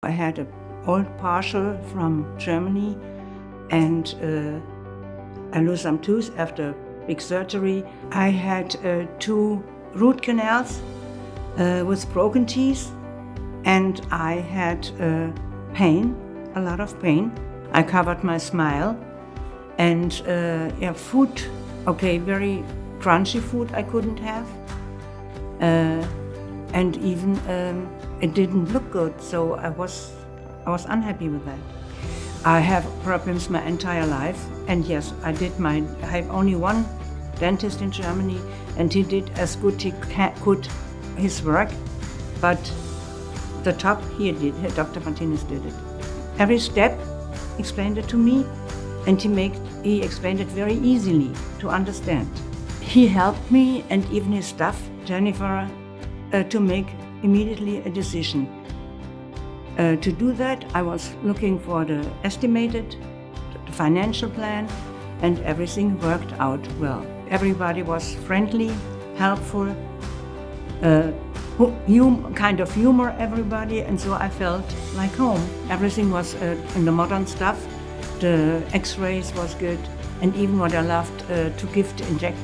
I had an old partial from Germany, and I lost some tooth after big surgery. I had 2 root canals with broken teeth, and I had pain, a lot of pain. I covered my smile, and food, very crunchy food I couldn't have, and even it didn't look good, so I was unhappy with that. I have problems my entire life, and yes, I have only one dentist in Germany, and he did as good he could his work, but the top he did, Dr. Martinez did it. Every step explained it to me, and he explained it very easily to understand. He helped me, and even his staff, Jennifer, to make immediately a decision. To do that, I was looking for the estimated the financial plan, and everything worked out well. Everybody was friendly, helpful, kind of humor everybody, and so I felt like home. Everything was in the modern stuff. The x-rays was good, and even what I loved to give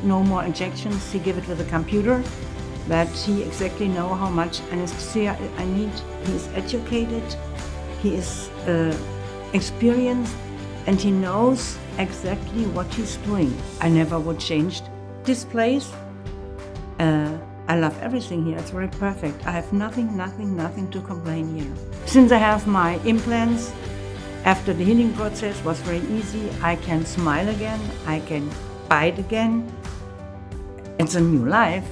no more injections, he gave it with a computer, that he exactly know how much anesthesia I need. He is educated, he is experienced, and he knows exactly what he's doing. I never would change this place. I love everything here, it's very perfect. I have nothing to complain here. Since I have my implants, after the healing process was very easy, I can smile again, I can bite again. It's a new life.